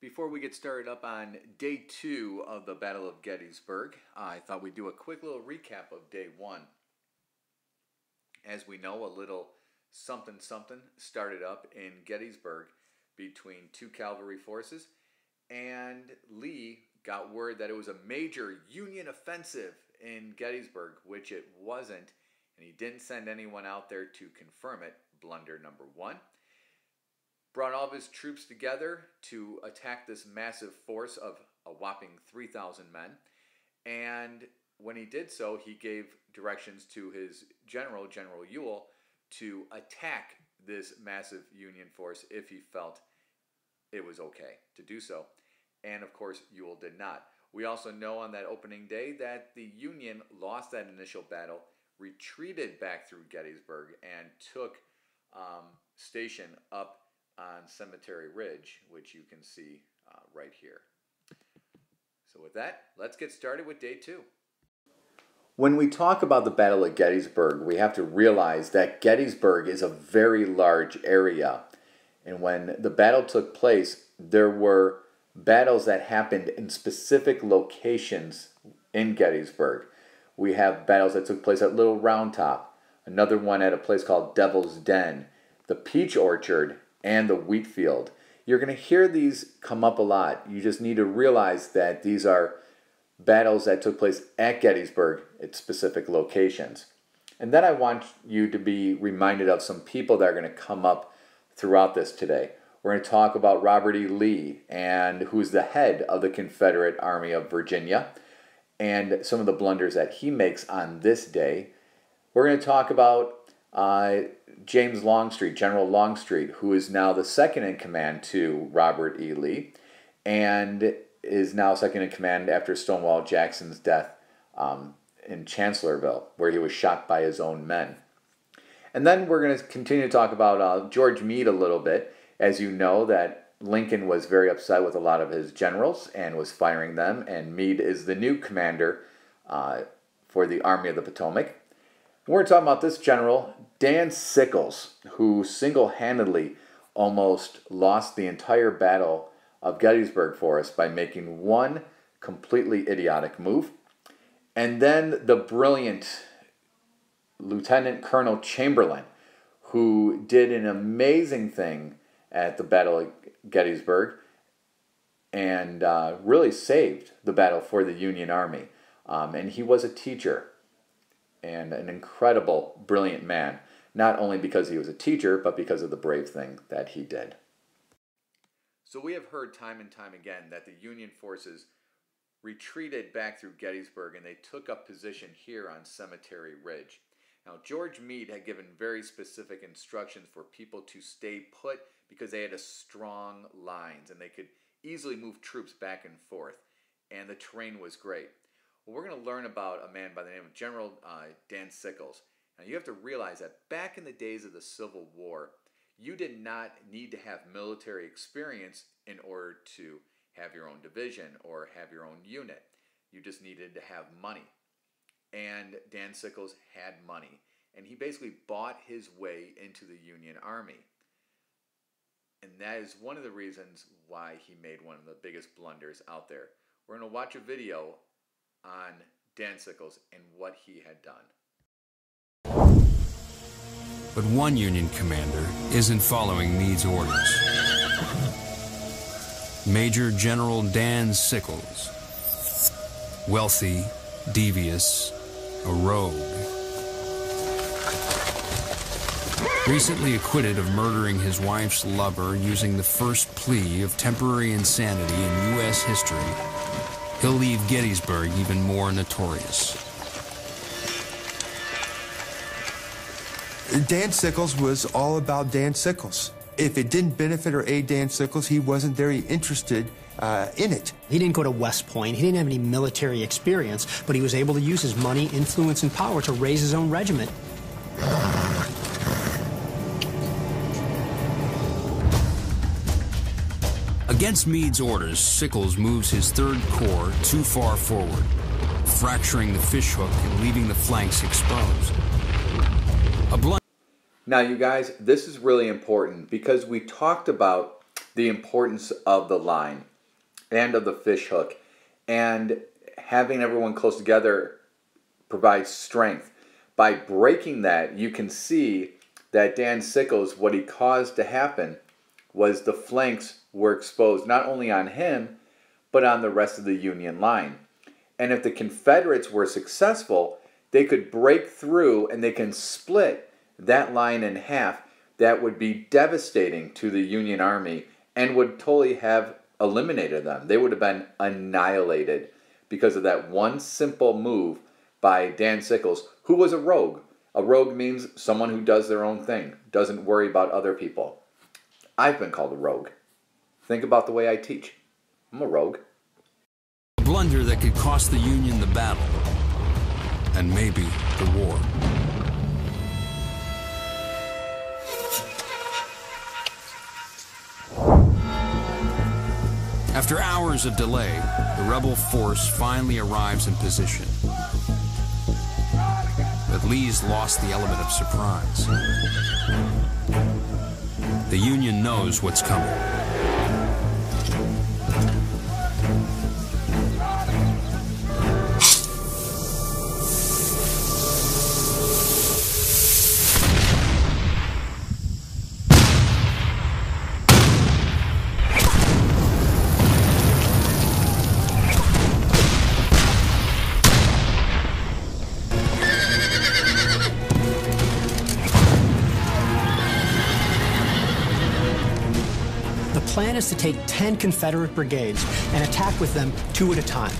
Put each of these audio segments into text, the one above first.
Before we get started up on day 2 of the Battle of Gettysburg, I thought we'd do a quick little recap of day 1. As we know, a little something started up in Gettysburg between two cavalry forces, and Lee got word that it was a major Union offensive in Gettysburg, which it wasn't, and he didn't send anyone out there to confirm it. Blunder number 1. Brought all of his troops together to attack this massive force of a whopping 3,000 men. And when he did so, he gave directions to his general, General Ewell, to attack this massive Union force if he felt it was okay to do so. And of course, Ewell did not. We also know on that opening day that the Union lost that initial battle, retreated back through Gettysburg, and took station up on Cemetery Ridge, which you can see right here. So with that, let's get started with day 2. When we talk about the Battle of Gettysburg, we have to realize that Gettysburg is a very large area. And when the battle took place, there were battles that happened in specific locations in Gettysburg. We have battles that took place at Little Round Top, another one at a place called Devil's Den, the Peach Orchard, and the wheat field. You're going to hear these come up a lot. You just need to realize that these are battles that took place at Gettysburg at specific locations. And then I want you to be reminded of some people that are going to come up throughout this today. We're going to talk about Robert E. Lee, and who's the head of the Confederate Army of Virginia, and some of the blunders that he makes on this day. We're going to talk about James Longstreet, General Longstreet, who is now the second in command to Robert E. Lee, and is now second in command after Stonewall Jackson's death in Chancellorsville, where he was shot by his own men. And then we're going to continue to talk about George Meade a little bit. As you know, that Lincoln was very upset with a lot of his generals and was firing them, and Meade is the new commander for the Army of the Potomac. We're talking about this general, Dan Sickles, who single-handedly almost lost the entire Battle of Gettysburg for us by making one completely idiotic move. And then the brilliant Lieutenant Colonel Chamberlain, who did an amazing thing at the Battle of Gettysburg and really saved the battle for the Union Army. And he was a teacher and an incredible, brilliant man, not only because he was a teacher, but because of the brave thing that he did. So we have heard time and time again that the Union forces retreated back through Gettysburg, and they took up position here on Cemetery Ridge. Now, George Meade had given very specific instructions for people to stay put because they had strong lines, and they could easily move troops back and forth, and the terrain was great. Well, we're going to learn about a man by the name of General Dan Sickles. Now, you have to realize that back in the days of the Civil War, you did not need to have military experience in order to have your own division or have your own unit. You just needed to have money. And Dan Sickles had money, and he basically bought his way into the Union Army. And that is one of the reasons why he made one of the biggest blunders out there. We're going to watch a video on Dan Sickles and what he had done. But one Union commander isn't following Meade's orders. Major General Dan Sickles. Wealthy, devious, a rogue. Recently acquitted of murdering his wife's lover using the first plea of temporary insanity in U.S. history, he'll leave Gettysburg even more notorious. Dan Sickles was all about Dan Sickles. If it didn't benefit or aid Dan Sickles, he wasn't very interested in it. He didn't go to West Point. He didn't have any military experience, but he was able to use his money, influence, and power to raise his own regiment. Against Meade's orders, Sickles moves his 3rd Corps too far forward, fracturing the fishhook and leaving the flanks exposed. Now, you guys, this is really important because we talked about the importance of the line and of the fish hook, and having everyone close together provides strength. By breaking that, you can see that Dan Sickles, what he caused to happen was the flanks were exposed not only on him, but on the rest of the Union line. And if the Confederates were successful, they could break through and they can split that line in half. That would be devastating to the Union Army and would totally have eliminated them. They would have been annihilated because of that one simple move by Dan Sickles, who was a rogue. A rogue means someone who does their own thing, doesn't worry about other people. I've been called a rogue. Think about the way I teach. I'm a rogue. A blunder that could cost the Union the battle, and maybe the war. After hours of delay, the rebel force finally arrives in position. But Lee's lost the element of surprise. The Union knows what's coming. The plan is to take 10 Confederate brigades and attack with them 2 at a time.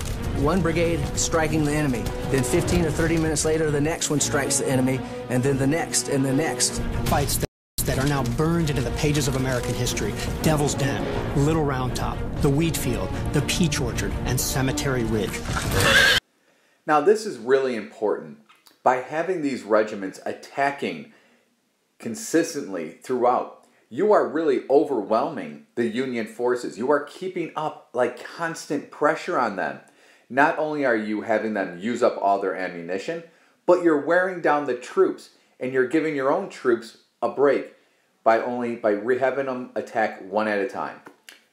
One brigade striking the enemy, then 15 or 30 minutes later, the next one strikes the enemy, and then the next and the next. Fights that are now burned into the pages of American history. Devil's Den, Little Round Top, the Wheat Field, the Peach Orchard, and Cemetery Ridge. Now this is really important. By having these regiments attacking consistently throughout, you are really overwhelming the Union forces. You are keeping up like constant pressure on them. Not only are you having them use up all their ammunition, but you're wearing down the troops, and you're giving your own troops a break by having them attack one at a time.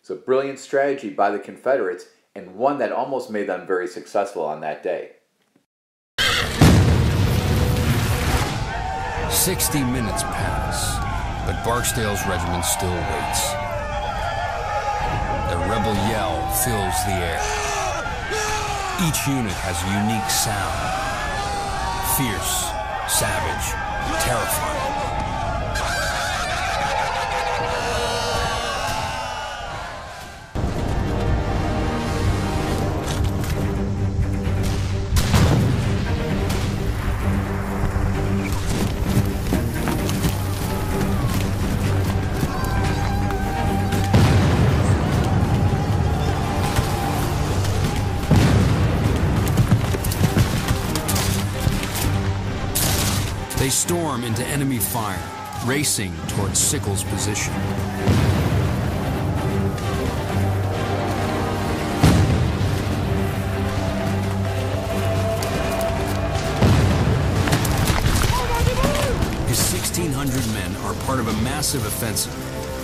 It's a brilliant strategy by the Confederates, and one that almost made them very successful on that day. 60 minutes pass, but Barksdale's regiment still waits. The rebel yell fills the air. Each unit has a unique sound. Fierce, savage, terrifying. They storm into enemy fire, racing towards Sickles' position. His 1,600 men are part of a massive offensive.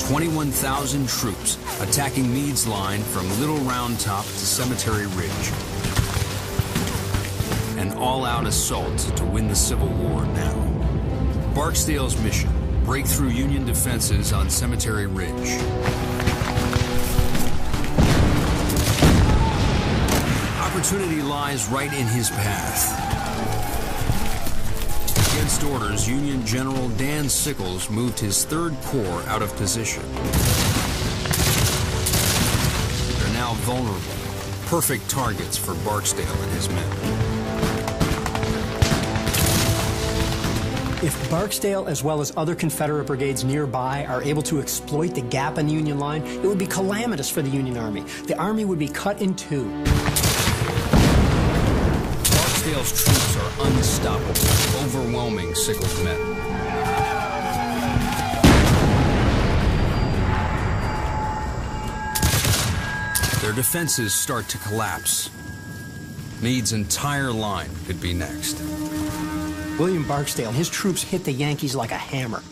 21,000 troops attacking Meade's line from Little Round Top to Cemetery Ridge. An all-out assault to win the Civil War now. Barksdale's mission: break through Union defenses on Cemetery Ridge. Opportunity lies right in his path. Against orders, Union General Dan Sickles moved his 3rd Corps out of position. They're now vulnerable, perfect targets for Barksdale and his men. If Barksdale, as well as other Confederate brigades nearby, are able to exploit the gap in the Union line, it would be calamitous for the Union Army. The Army would be cut in 2. Barksdale's troops are unstoppable, overwhelming Sickles' men. Their defenses start to collapse. Meade's entire line could be next. William Barksdale and his troops hit the Yankees like a hammer.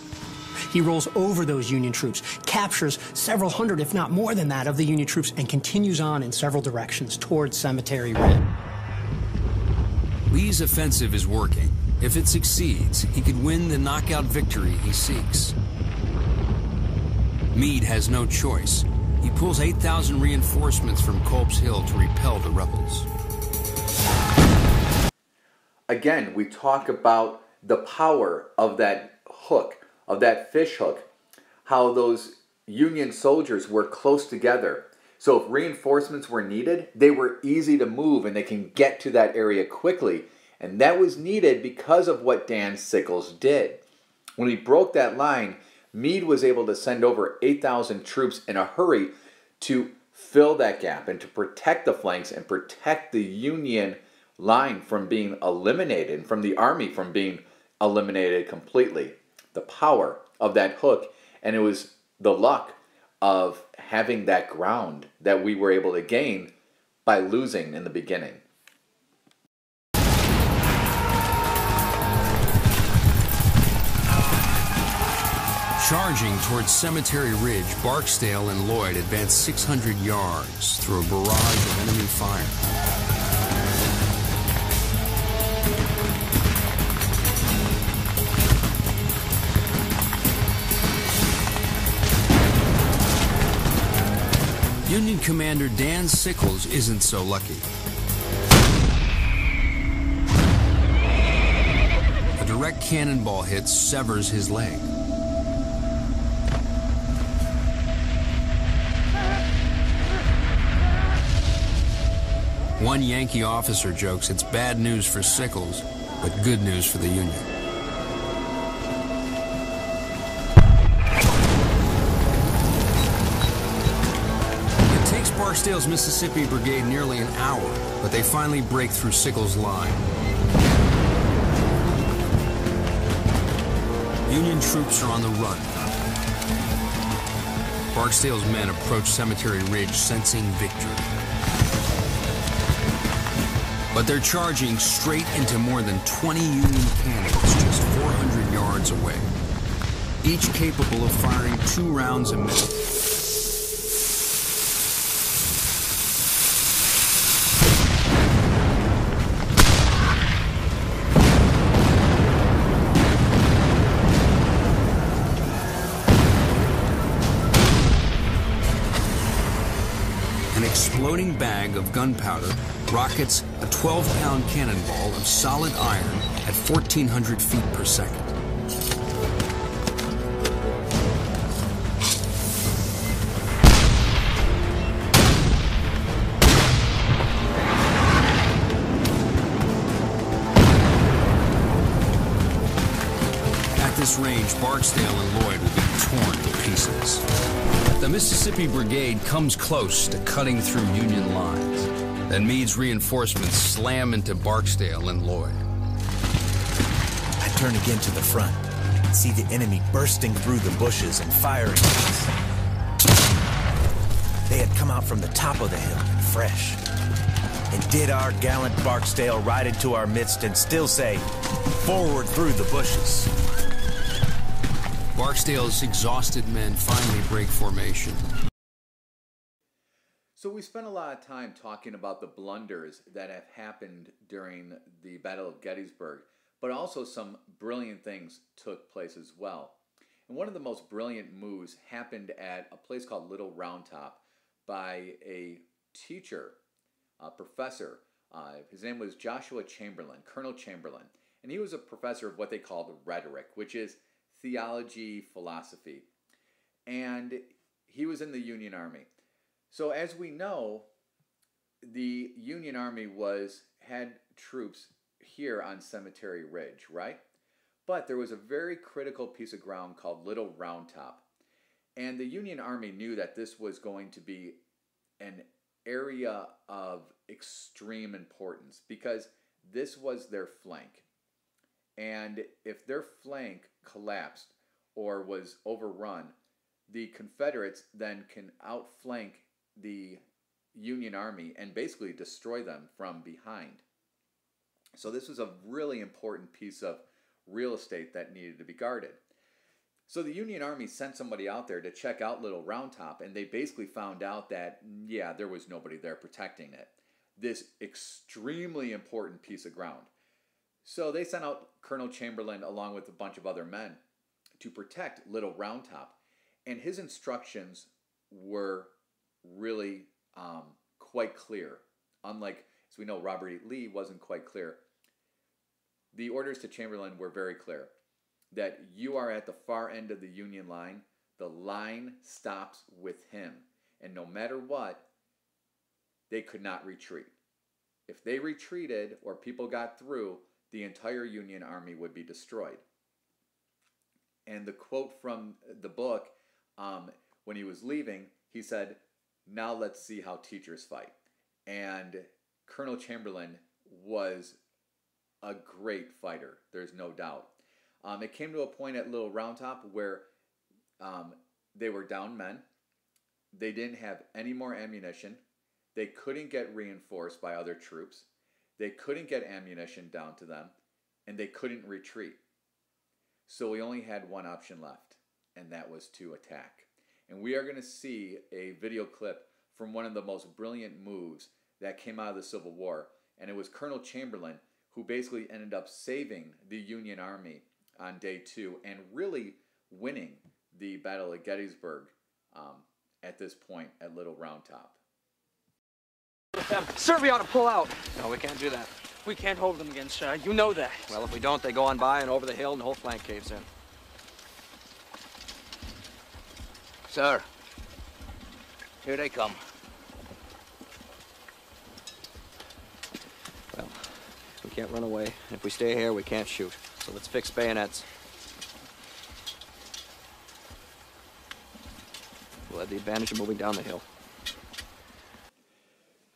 He rolls over those Union troops, captures several hundred, if not more than that, of the Union troops, and continues on in several directions towards Cemetery Ridge. Lee's offensive is working. If it succeeds, he could win the knockout victory he seeks. Meade has no choice. He pulls 8,000 reinforcements from Culp's Hill to repel the rebels. Again, we talk about the power of that hook, of that fish hook, how those Union soldiers were close together. So if reinforcements were needed, they were easy to move and they can get to that area quickly. And that was needed because of what Dan Sickles did. When he broke that line, Meade was able to send over 8,000 troops in a hurry to fill that gap and to protect the flanks and protect the Union line from being eliminated, and from the army from being eliminated completely. The power of that hook, and it was the luck of having that ground that we were able to gain by losing in the beginning. Charging towards Cemetery Ridge, Barksdale and Lloyd advanced 600 yards through a barrage of enemy fire. Union Commander Dan Sickles isn't so lucky. A direct cannonball hit severs his leg. One Yankee officer jokes it's bad news for Sickles, but good news for the Union. It takes Barksdale's Mississippi Brigade nearly an hour, but they finally break through Sickles' line. Union troops are on the run. Barksdale's men approach Cemetery Ridge, sensing victory. But they're charging straight into more than 20 Union cannons just 400 yards away, each capable of firing 2 rounds a minute. An exploding bag of gunpowder rockets a 12-pound cannonball of solid iron at 1,400 feet per second. At this range, Barksdale and Lloyd will be torn to pieces. The Mississippi Brigade comes close to cutting through Union lines. Then Meade's reinforcements slam into Barksdale and Lloyd. I turn again to the front and see the enemy bursting through the bushes and firing at us. They had come out from the top of the hill, fresh. And did our gallant Barksdale ride into our midst and still say, "Forward through the bushes." Barksdale's exhausted men finally break formation. So we spent a lot of time talking about the blunders that have happened during the Battle of Gettysburg, but also some brilliant things took place as well. And one of the most brilliant moves happened at a place called Little Round Top by a teacher, a professor. His name was Joshua Chamberlain, Colonel Chamberlain. And he was a professor of what they called rhetoric, which is theology, philosophy. And he was in the Union Army. So as we know, the Union Army had troops here on Cemetery Ridge, right? But there was a very critical piece of ground called Little Round Top. And the Union Army knew that this was going to be an area of extreme importance because this was their flank. And if their flank collapsed or was overrun, the Confederates then can outflank the Union Army and basically destroy them from behind. So this was a really important piece of real estate that needed to be guarded. So the Union Army sent somebody out there to check out Little Round Top, and they basically found out that, yeah, there was nobody there protecting it. This extremely important piece of ground. So they sent out Colonel Chamberlain along with a bunch of other men to protect Little Round Top. And his instructions were really quite clear. Unlike, as we know, Robert E. Lee wasn't quite clear. The orders to Chamberlain were very clear. That you are at the far end of the Union line. The line stops with him. And no matter what, they could not retreat. If they retreated or people got through, the entire Union Army would be destroyed. And the quote from the book, when he was leaving, he said, "Now let's see how teachers fight." And Colonel Chamberlain was a great fighter, there's no doubt. It came to a point at Little Round Top where they were down men. They didn't have any more ammunition. They couldn't get reinforced by other troops. They couldn't get ammunition down to them. And they couldn't retreat. So we only had one option left, and that was to attack. And we are going to see a video clip from one of the most brilliant moves that came out of the Civil War. And it was Colonel Chamberlain who basically ended up saving the Union Army on day 2 and really winning the Battle of Gettysburg at this point at Little Round Top. Sir, we ought to pull out. No, we can't do that. We can't hold them again, sir. You know that. Well, if we don't, they go on by and over the hill and the whole flank caves in. Sir, here they come. Well, we can't run away. If we stay here, we can't shoot. So let's fix bayonets. We'll have the advantage of moving down the hill.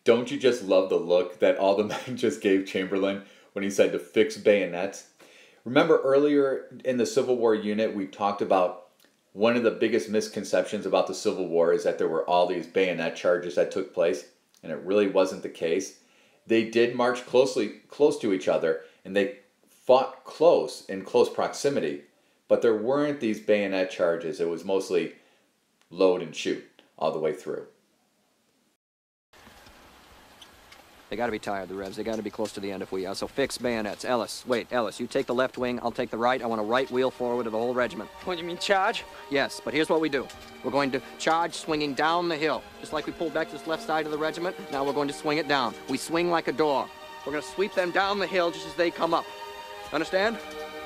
Don't you just love the look that all the men just gave Chamberlain when he said to fix bayonets? Remember earlier in the Civil War unit, we talked about one of the biggest misconceptions about the Civil War is that there were all these bayonet charges that took place, and it really wasn't the case. They did march close to each other, and they fought in close proximity, but there weren't these bayonet charges. It was mostly load and shoot all the way through. They got to be tired, the Revs. They got to be close to the end if we are. So fix bayonets. Ellis, wait, Ellis, you take the left wing, I'll take the right. I want a right wheel forward of the whole regiment. What, you mean charge? Yes, but here's what we do. We're going to charge swinging down the hill. Just like we pulled back this left side of the regiment, now we're going to swing it down. We swing like a door. We're going to sweep them down the hill just as they come up. Understand?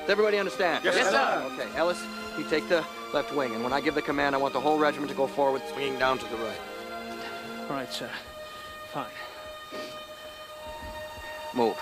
Does everybody understand? Yes, sir. Okay, Ellis, you take the left wing, and when I give the command, I want the whole regiment to go forward, swinging down to the right. All right, sir. Fine. Move.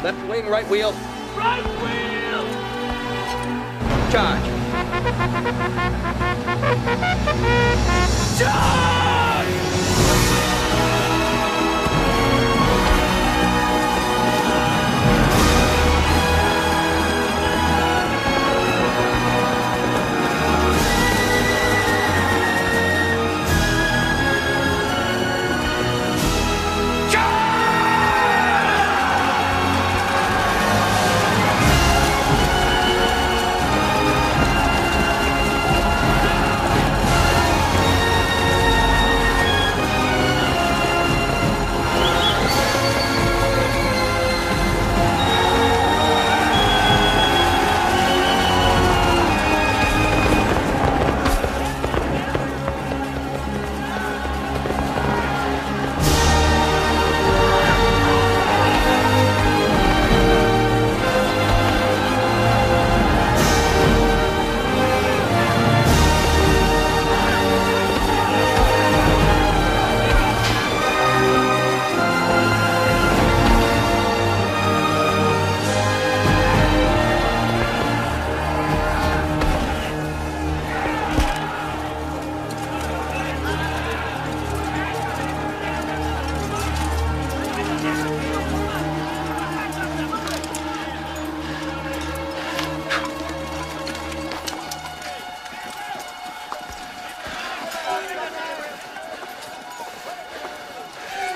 Left wing, right wheel. Right wheel! Charge.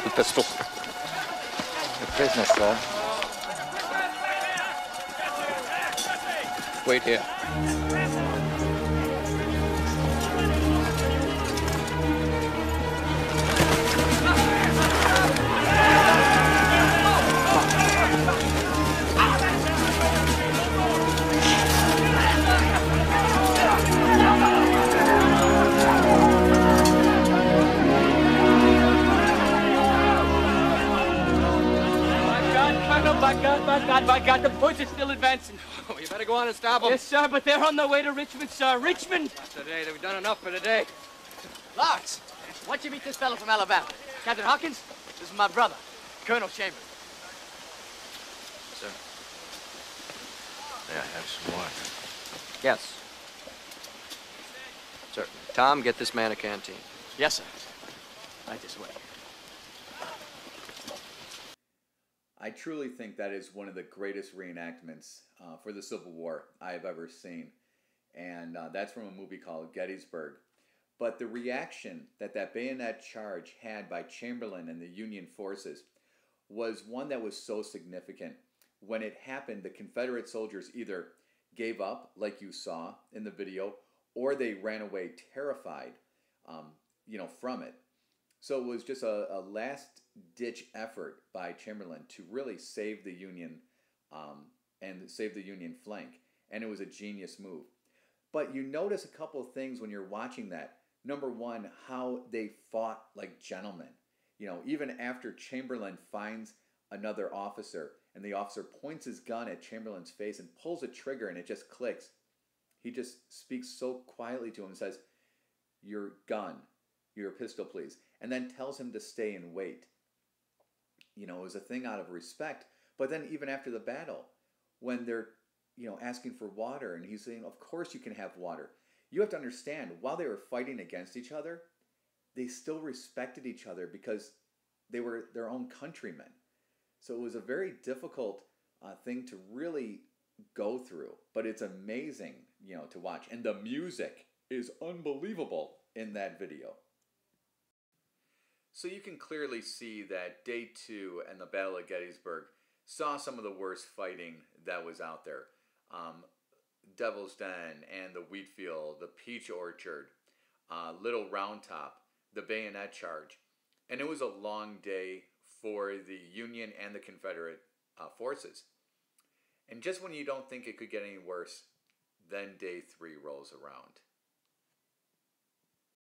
The pistol. Your business, sir. Wait here. My God, the boys are still advancing. Oh, you better go on and stop them. Yes, sir, but they're on their way to Richmond, sir. Richmond! Not today. They've done enough for today. Lawrence, why don't you meet this fellow from Alabama? Captain Hawkins, this is my brother, Colonel Chambers. Sir. May I have some water? Yes. Certainly. Tom, get this man a canteen. Yes, sir. Right this way. I truly think that is one of the greatest reenactments for the Civil War I have ever seen. And that's from a movie called Gettysburg. But the reaction that that bayonet charge had by Chamberlain and the Union forces was one that was so significant. When it happened, the Confederate soldiers either gave up, like you saw in the video, or they ran away terrified, from it. So it was just a last-ditch effort by Chamberlain to really save the Union and save the Union flank. And it was a genius move. But you notice a couple of things when you're watching that. Number one, how they fought like gentlemen. Even after Chamberlain finds another officer and the officer points his gun at Chamberlain's face and pulls a trigger and it just clicks. He just speaks so quietly to him and says, "Your gun, your pistol, please." And then tells him to stay and wait. It was a thing out of respect. But then even after the battle, when they're, asking for water, and he's saying, "Of course you can have water." You have to understand, while they were fighting against each other, they still respected each other because they were their own countrymen. So it was a very difficult thing to really go through. But it's amazing, to watch. And the music is unbelievable in that video. So you can clearly see that Day 2 and the Battle of Gettysburg saw some of the worst fighting that was out there. Devil's Den and the wheat field, the peach orchard, Little Round Top, the bayonet charge. And it was a long day for the Union and the Confederate forces. And just when you don't think it could get any worse, then Day 3 rolls around.